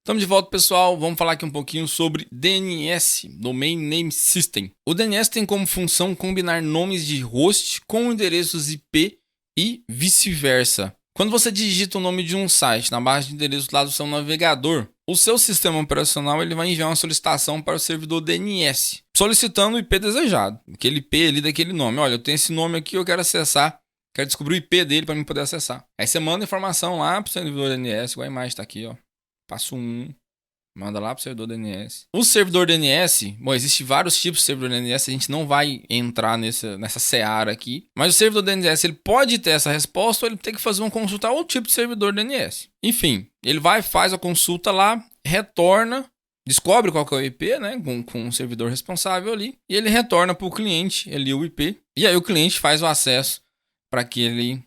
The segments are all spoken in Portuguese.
Estamos de volta, pessoal. Vamos falar aqui um pouquinho sobre DNS, Domain Name System. O DNS tem como função combinar nomes de host com endereços IP e vice-versa. Quando você digita o nome de um site na base de endereços lá do seu navegador, o seu sistema operacional ele vai enviar uma solicitação para o servidor DNS, solicitando o IP desejado, aquele IP ali daquele nome. Olha, eu tenho esse nome aqui, eu quero acessar, quero descobrir o IP dele para mim poder acessar. Aí você manda informação lá para o servidor DNS, igual a imagem está aqui, ó. Passo 1, manda lá para o servidor DNS. O servidor DNS, bom, existe vários tipos de servidor DNS, a gente não vai entrar nessa seara aqui. Mas o servidor DNS, ele pode ter essa resposta ou ele tem que fazer uma consulta a outro tipo de servidor DNS. Enfim, ele vai, faz a consulta lá, retorna, descobre qual que é o IP, né, com o servidor responsável ali, e ele retorna para o cliente ali o IP, e aí o cliente faz o acesso para aquele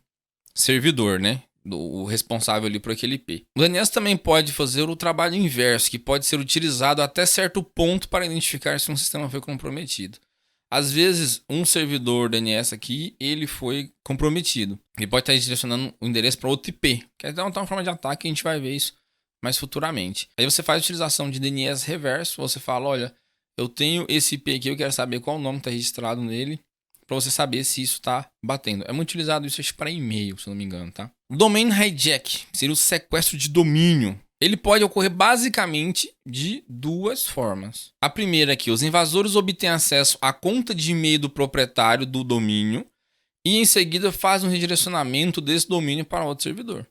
servidor, né? O responsável ali por aquele IP. O DNS também pode fazer o trabalho inverso, que pode ser utilizado até certo ponto para identificar se um sistema foi comprometido. Às vezes, um servidor DNS aqui, ele foi comprometido. Ele pode estar direcionando o endereço para outro IP. Que é uma forma de ataque, a gente vai ver isso mais futuramente. Aí você faz a utilização de DNS reverso, você fala, olha, eu tenho esse IP aqui, eu quero saber qual o nome está registrado nele, para você saber se isso está batendo. É muito utilizado isso para e-mail, se não me engano, tá? Domain hijack seria o sequestro de domínio. Ele pode ocorrer basicamente de duas formas. A primeira é que os invasores obtêm acesso à conta de e-mail do proprietário do domínio e em seguida fazem um redirecionamento desse domínio para outro servidor.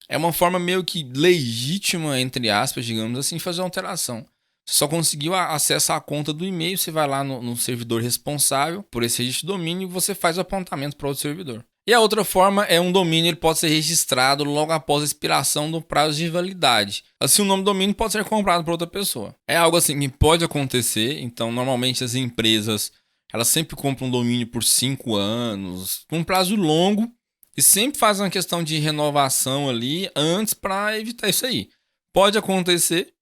É uma forma meio que legítima, entre aspas, digamos assim, de fazer uma alteração. Você só conseguiu acesso à conta do e-mail, você vai lá no servidor responsável por esse registro de domínio e você faz o apontamento para outro servidor. E a outra forma é um domínio, ele pode ser registrado logo após a expiração do prazo de validade. Assim, o nome do domínio pode ser comprado por outra pessoa. É algo assim que pode acontecer, então normalmente as empresas elas sempre compram um domínio por 5 anos, um prazo longo, e sempre fazem uma questão de renovação ali antes para evitar isso aí. Pode acontecer,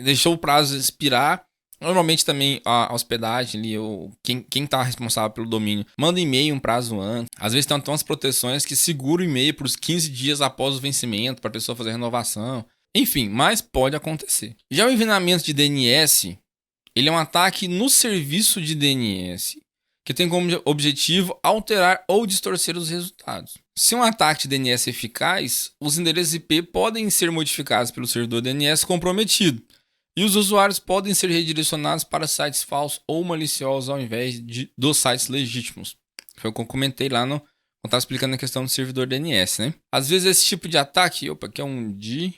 deixou o prazo expirar. Normalmente também a hospedagem ali, quem está responsável pelo domínio, manda e-mail um prazo antes. Às vezes tem umas proteções que seguram o e-mail por 15 dias após o vencimento para a pessoa fazer a renovação. Enfim, mas pode acontecer. Já o envenenamento de DNS, ele é um ataque no serviço de DNS, que tem como objetivo alterar ou distorcer os resultados. Se um ataque de DNS é eficaz, os endereços IP podem ser modificados pelo servidor DNS comprometido. E os usuários podem ser redirecionados para sites falsos ou maliciosos ao invés dos sites legítimos. Foi o que eu comentei lá quando estava explicando a questão do servidor DNS, né? Às vezes esse tipo de ataque, que é um de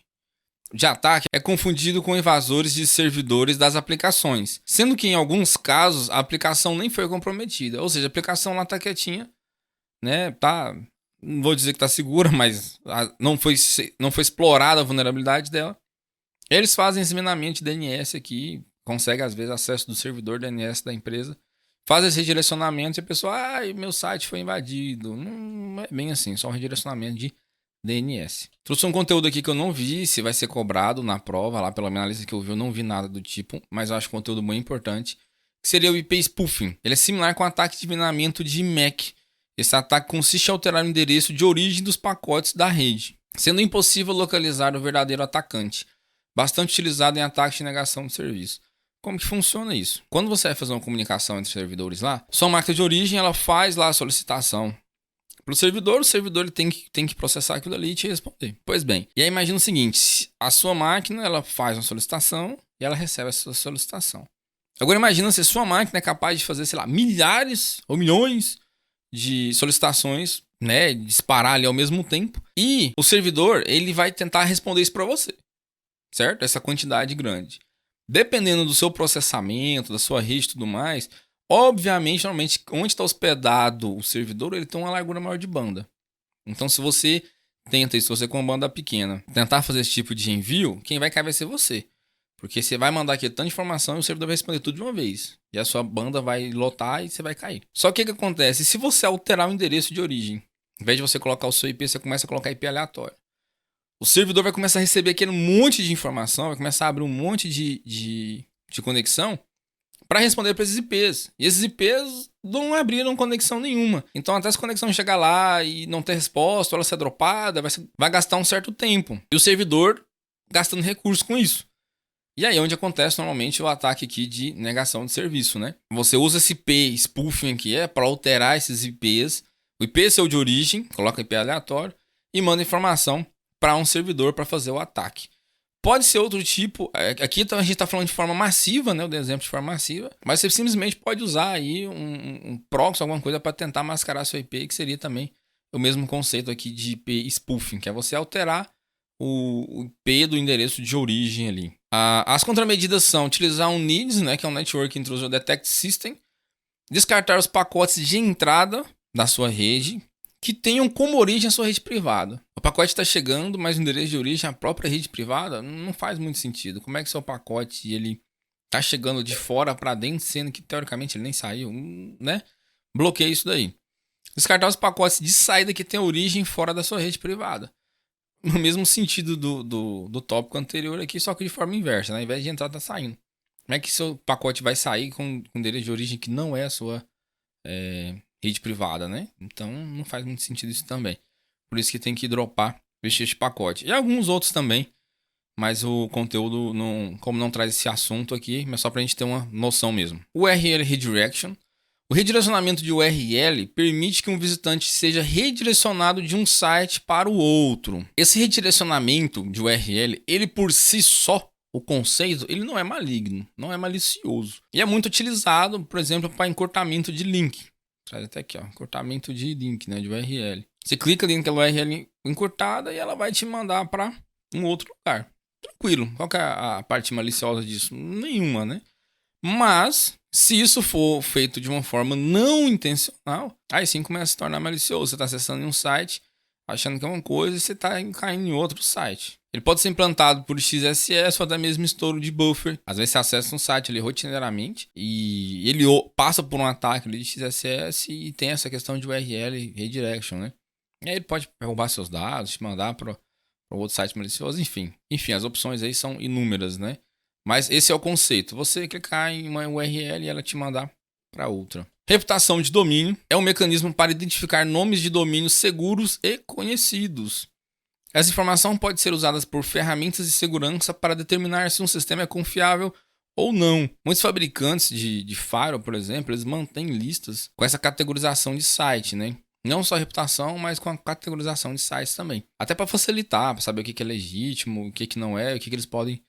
ataque, é confundido com invasores de servidores das aplicações. Sendo que em alguns casos a aplicação nem foi comprometida. Ou seja, a aplicação lá está quietinha, né? Não vou dizer que está segura, mas não foi explorada a vulnerabilidade dela. Eles fazem esse minamento de DNS aqui, conseguem às vezes acesso do servidor DNS da empresa, fazem esse redirecionamento e a pessoa, meu site foi invadido. Não é bem assim, só um redirecionamento de DNS. Trouxe um conteúdo aqui que eu não vi se vai ser cobrado na prova, lá pela minha lista que eu vi, eu não vi nada do tipo, mas eu acho conteúdo muito importante, que seria o IP spoofing. Ele é similar com o ataque de minamento de MAC. Esse ataque consiste em alterar o endereço de origem dos pacotes da rede, sendo impossível localizar o verdadeiro atacante. Bastante utilizado em ataques de negação de serviço. Como que funciona isso? Quando você vai fazer uma comunicação entre servidores lá, sua máquina de origem ela faz lá a solicitação para o servidor ele tem que processar aquilo ali e te responder. Pois bem, e aí imagina o seguinte, a sua máquina ela faz uma solicitação e ela recebe essa solicitação. Agora imagina se a sua máquina é capaz de fazer, sei lá, milhares ou milhões de solicitações, né, disparar ali ao mesmo tempo, e o servidor ele vai tentar responder isso para você. Certo? Essa quantidade grande. Dependendo do seu processamento, da sua rede e tudo mais, obviamente, normalmente, onde está hospedado o servidor, ele tem uma largura maior de banda. Então, se você tenta isso, se você com uma banda pequena, tentar fazer esse tipo de envio, quem vai cair vai ser você. Porque você vai mandar aqui tanta informação e o servidor vai responder tudo de uma vez. E a sua banda vai lotar e você vai cair. Só que o que acontece? Se você alterar o endereço de origem, em vez de você colocar o seu IP, você começa a colocar IP aleatório. O servidor vai começar a receber aquele monte de informação, vai começar a abrir um monte de conexão para responder para esses IPs. E esses IPs não abriram conexão nenhuma. Então, até essa conexão chegar lá e não ter resposta, ou ela ser dropada, vai gastar um certo tempo. E o servidor gastando recursos com isso. E aí é onde acontece normalmente o ataque aqui de negação de serviço, né? Você usa esse IP spoofing aqui para alterar esses IPs. O IP é seu de origem, coloca IP aleatório e manda informação para um servidor para fazer o ataque. Pode ser outro tipo, aqui a gente está falando de forma massiva, né? Eu dei exemplo de forma massiva, mas você simplesmente pode usar aí um proxy, alguma coisa para tentar mascarar seu IP, que seria também o mesmo conceito aqui de IP spoofing, que é você alterar o IP do endereço de origem ali. As contramedidas são utilizar um NIDS, né, que é um Network Intrusion Detect System, descartar os pacotes de entrada da sua rede que tenham como origem a sua rede privada. O pacote está chegando, mas o endereço de origem é a própria rede privada, não faz muito sentido. Como é que seu pacote ele está chegando de fora para dentro, sendo que teoricamente ele nem saiu, né? Bloqueia isso daí. Descartar os pacotes de saída que tem origem fora da sua rede privada. No mesmo sentido do tópico anterior aqui, só que de forma inversa, né? Ao invés de entrar, tá saindo. Como é que seu pacote vai sair com endereço de origem que não é a sua rede privada, né? Então não faz muito sentido isso também. Por isso que tem que dropar este pacote. E alguns outros também, mas o conteúdo, como não traz esse assunto aqui, mas só pra gente ter uma noção mesmo. URL Redirection. O redirecionamento de URL permite que um visitante seja redirecionado de um site para o outro. Esse redirecionamento de URL, ele por si só, o conceito, ele não é maligno, não é malicioso. E é muito utilizado, por exemplo, para encurtamento de link. Traz até aqui, ó, encurtamento de link, né, de URL. Você clica ali naquela URL encurtada e ela vai te mandar para um outro lugar. Tranquilo. Qual que é a parte maliciosa disso? Nenhuma, né? Mas, se isso for feito de uma forma não intencional, aí sim começa a se tornar malicioso. Você está acessando um site, achando que é uma coisa, e você está caindo em outro site. Ele pode ser implantado por XSS ou até mesmo estouro de buffer. Às vezes você acessa um site ali rotineiramente e ele passa por um ataque ali de XSS e tem essa questão de URL redirection, né? E aí ele pode roubar seus dados, te mandar para outro site malicioso, enfim. Enfim, as opções aí são inúmeras, né? Mas esse é o conceito. Você clicar em uma URL e ela te mandar para outra. Reputação de domínio é um mecanismo para identificar nomes de domínios seguros e conhecidos. Essa informação pode ser usada por ferramentas de segurança para determinar se um sistema é confiável ou não. Muitos fabricantes de firewall, por exemplo, eles mantêm listas com essa categorização de site, né? Não só a reputação, mas com a categorização de sites também. Até para facilitar, para saber o que é legítimo, o que não é, o que eles podem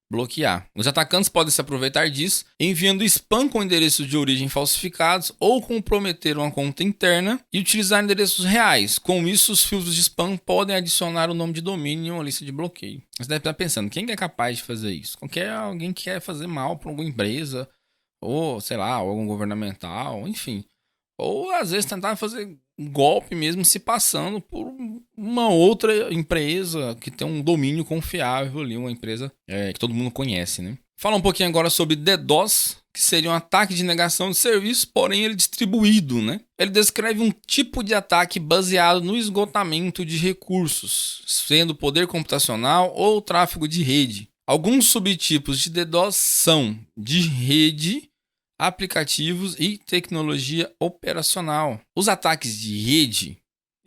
bloquear. Os atacantes podem se aproveitar disso, enviando spam com endereços de origem falsificados ou comprometer uma conta interna e utilizar endereços reais. Com isso, os filtros de spam podem adicionar o nome de domínio em uma lista de bloqueio. Você deve estar pensando, quem é capaz de fazer isso? Alguém que quer fazer mal para alguma empresa, ou sei lá, algum governamental, enfim. Ou às vezes tentar fazer golpe mesmo se passando por uma outra empresa que tem um domínio confiável ali, uma empresa que todo mundo conhece, né? Fala um pouquinho agora sobre DDoS, que seria um ataque de negação de serviço, porém ele distribuído, né? Ele descreve um tipo de ataque baseado no esgotamento de recursos, sendo poder computacional ou tráfego de rede. Alguns subtipos de DDoS são de rede, aplicativos e tecnologia operacional. Os ataques de rede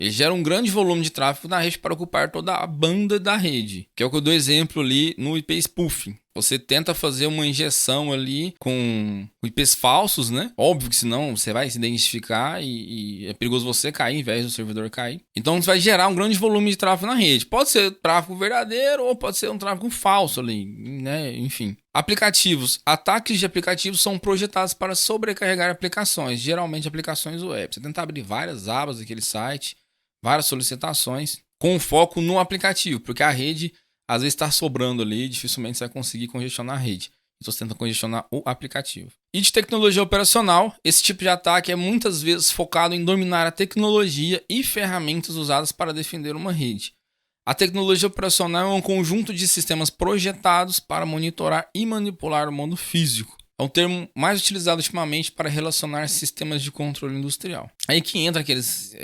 eles geram um grande volume de tráfego na rede para ocupar toda a banda da rede, que é o que eu dou exemplo ali no IP spoofing. Você tenta fazer uma injeção ali com IPs falsos, né? Óbvio que senão você vai se identificar e é perigoso você cair em vez do servidor cair. Então você vai gerar um grande volume de tráfego na rede. Pode ser tráfego verdadeiro ou pode ser um tráfego falso ali, né? Enfim. Aplicativos. Ataques de aplicativos são projetados para sobrecarregar aplicações, geralmente aplicações web. Você tenta abrir várias abas daquele site, várias solicitações, com foco no aplicativo, porque a rede às vezes está sobrando ali, dificilmente você vai conseguir congestionar a rede. Então você tenta congestionar o aplicativo. E de tecnologia operacional, esse tipo de ataque é muitas vezes focado em dominar a tecnologia e ferramentas usadas para defender uma rede. A tecnologia operacional é um conjunto de sistemas projetados para monitorar e manipular o mundo físico. É um termo mais utilizado ultimamente para relacionar sistemas de controle industrial. Aí que entra aqueles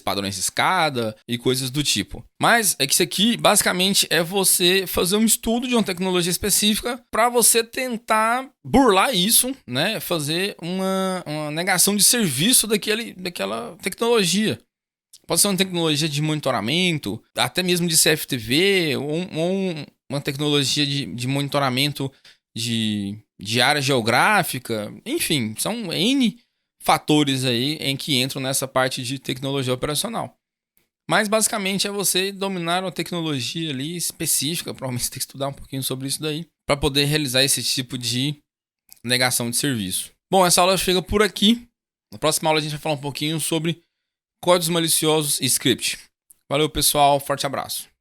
padrões de escada e coisas do tipo. Mas é que isso aqui basicamente é você fazer um estudo de uma tecnologia específica para você tentar burlar isso, né? Fazer uma negação de serviço daquela tecnologia. Pode ser uma tecnologia de monitoramento, até mesmo de CFTV, ou uma tecnologia de monitoramento de área geográfica, enfim, são N fatores aí em que entram nessa parte de tecnologia operacional. Mas basicamente é você dominar uma tecnologia ali específica, provavelmente você tem que estudar um pouquinho sobre isso daí, para poder realizar esse tipo de negação de serviço. Bom, essa aula chega por aqui. Na próxima aula a gente vai falar um pouquinho sobre códigos maliciosos e script. Valeu, pessoal. Forte abraço.